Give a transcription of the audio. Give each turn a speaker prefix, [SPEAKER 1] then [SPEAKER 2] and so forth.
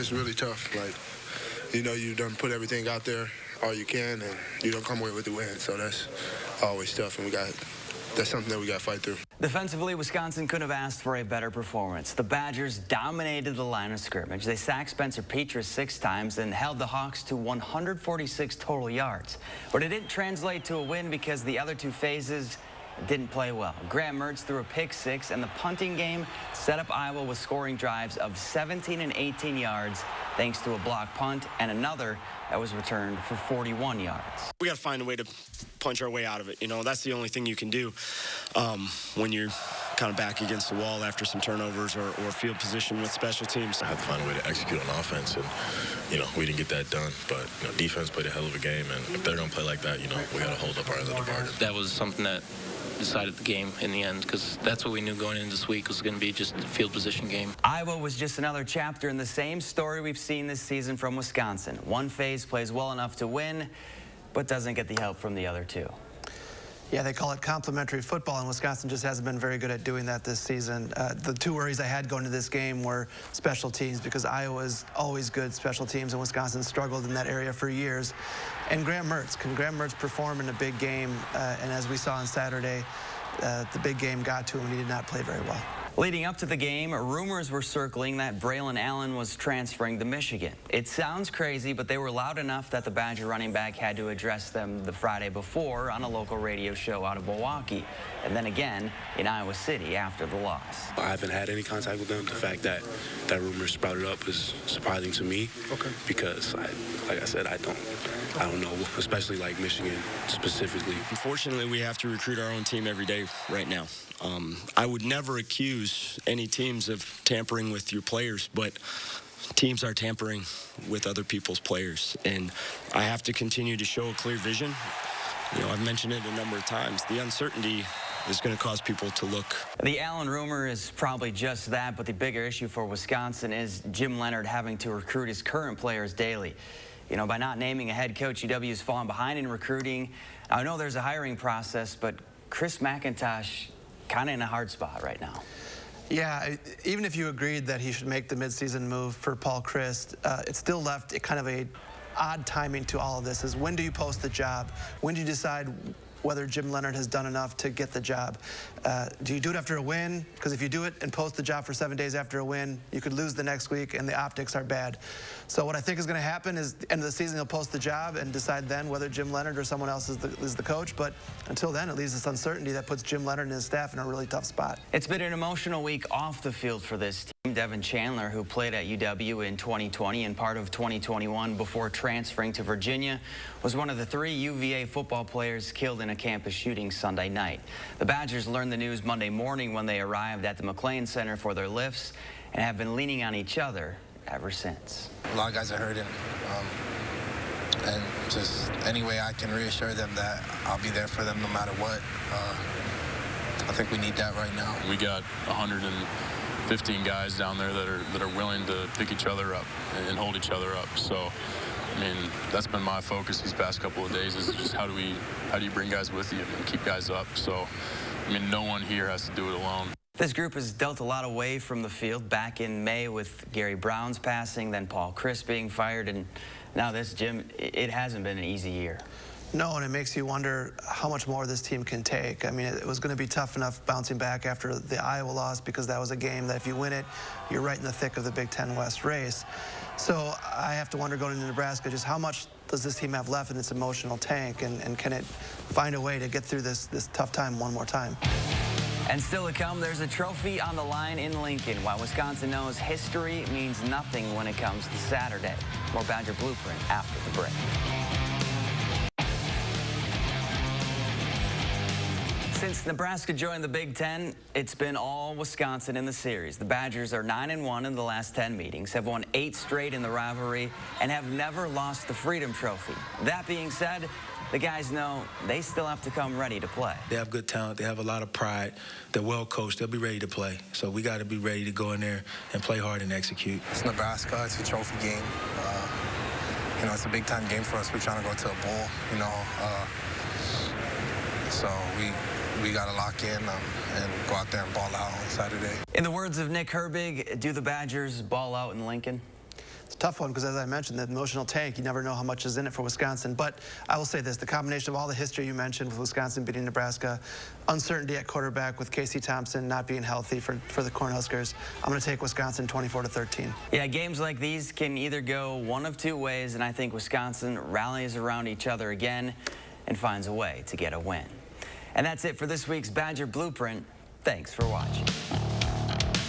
[SPEAKER 1] it's really tough. Like, you done put everything out there, all you can, and you don't come away with the win. So that's always tough, and that's something that we got to fight through.
[SPEAKER 2] Defensively, Wisconsin couldn't have asked for a better performance. The Badgers dominated the line of scrimmage. They sacked Spencer Petras 6 times and held the Hawks to 146 total yards. But it didn't translate to a win because the other 2 phases didn't play well. Graham Mertz threw a pick 6, and the punting game set up Iowa with scoring drives of 17 and 18 yards thanks to a block punt and another that was returned for 41 yards.
[SPEAKER 3] We got to find a way to punch our way out of it. That's the only thing you can do when you're kind of back against the wall after some turnovers or field position with special teams.
[SPEAKER 4] I have to find a way to execute on offense, and we didn't get that done. But defense played a hell of a game, and if they're gonna play like that, we got to hold up our end of the bargain.
[SPEAKER 5] That was something that decided the game in the end, because that's what we knew going into this week was going to be just a field position game.
[SPEAKER 2] Iowa was just another chapter in the same story we've seen this season from Wisconsin. One phase plays well enough to win, but doesn't get the help from the other 2.
[SPEAKER 6] Yeah, they call it complementary football, and Wisconsin just hasn't been very good at doing that this season. The 2 worries I had going to this game were special teams, because Iowa's always good special teams, and Wisconsin struggled in that area for years. And Graham Mertz. Can Graham Mertz perform in a big game? And as we saw on Saturday, the big game got to him, and he did not play very well.
[SPEAKER 2] Leading up to the game, rumors were circling that Braylon Allen was transferring to Michigan. It sounds crazy, but they were loud enough that the Badger running back had to address them the Friday before on a local radio show out of Milwaukee, and then again in Iowa City after the loss.
[SPEAKER 7] I haven't had any contact with them. The fact that that rumor sprouted up is surprising to me. Okay. Because, like I said, I don't know, especially like Michigan specifically.
[SPEAKER 3] Unfortunately, we have to recruit our own team every day right now. I would never accuse any teams of tampering with your players, but teams are tampering with other people's players, and I have to continue to show a clear vision. I've mentioned it a number of times. The uncertainty is going to cause people to look.
[SPEAKER 2] The Allen rumor is probably just that, but the bigger issue for Wisconsin is Jim Leonhard having to recruit his current players daily. By not naming a head coach, UW has fallen behind in recruiting. I know there's a hiring process, but Chris McIntosh kind of in a hard spot right now.
[SPEAKER 6] Yeah, even if you agreed that he should make the midseason move for Paul Chryst, it still left kind of a odd timing to all of this. Is when do you post the job? When do you decide whether Jim Leonhard has done enough to get the job? Do you do it after a win? Because if you do it and post the job for 7 days after a win, you could lose the next week and the optics are bad. So what I think is going to happen is at the end of the season he'll post the job and decide then whether Jim Leonhard or someone else is the coach. But until then, it leaves this uncertainty that puts Jim Leonhard and his staff in a really tough spot.
[SPEAKER 2] It's been an emotional week off the field for this team. Devin Chandler, who played at UW in 2020 and part of 2021 before transferring to Virginia, was one of the 3 UVA football players killed in a campus shooting Sunday night. The Badgers learned the news Monday morning when they arrived at the McLean Center for their lifts and have been leaning on each other ever since.
[SPEAKER 8] A lot of guys are hurting, and just any way I can reassure them that I'll be there for them no matter what. I think we need that right now.
[SPEAKER 9] We got 115 guys down there that are willing to pick each other up and hold each other up. So, that's been my focus these past couple of days, is just how do you bring guys with you and keep guys up. So, no one here has to do it alone.
[SPEAKER 2] This group has dealt a lot away from the field back in May with Gary Brown's passing, then Paul Chryst being fired, and now this, Jim. It hasn't been an easy year.
[SPEAKER 6] No, and it makes you wonder how much more this team can take. It was going to be tough enough bouncing back after the Iowa loss, because that was a game that if you win it, you're right in the thick of the Big Ten West race. So I have to wonder going into Nebraska just how much does this team have left in its emotional tank, and can it find a way to get through this tough time one more time?
[SPEAKER 2] And still to come, there's a trophy on the line in Lincoln, while Wisconsin knows history means nothing when it comes to Saturday. More Badger Blueprint after the break. Since Nebraska joined the Big Ten, it's been all Wisconsin in the series. The Badgers are 9-1 in the last 10 meetings, have won 8 straight in the rivalry, and have never lost the Freedom Trophy. That being said, the guys know they still have to come ready to play.
[SPEAKER 10] They have good talent. They have a lot of pride. They're well coached. They'll be ready to play. So we got to be ready to go in there and play hard and execute.
[SPEAKER 8] It's Nebraska. It's a trophy game. It's a big-time game for us. We're trying to go to a bowl, so we got to lock in and go out there and ball out on Saturday.
[SPEAKER 2] In the words of Nick Herbig, do the Badgers ball out in Lincoln?
[SPEAKER 6] It's a tough one because, as I mentioned, the emotional tank, you never know how much is in it for Wisconsin. But I will say this, the combination of all the history you mentioned with Wisconsin beating Nebraska, uncertainty at quarterback with Casey Thompson not being healthy for the Cornhuskers, I'm going to take Wisconsin 24-13.
[SPEAKER 2] Yeah, games like these can either go one of two ways, and I think Wisconsin rallies around each other again and finds a way to get a win. And that's it for this week's Badger Blueprint. Thanks for watching.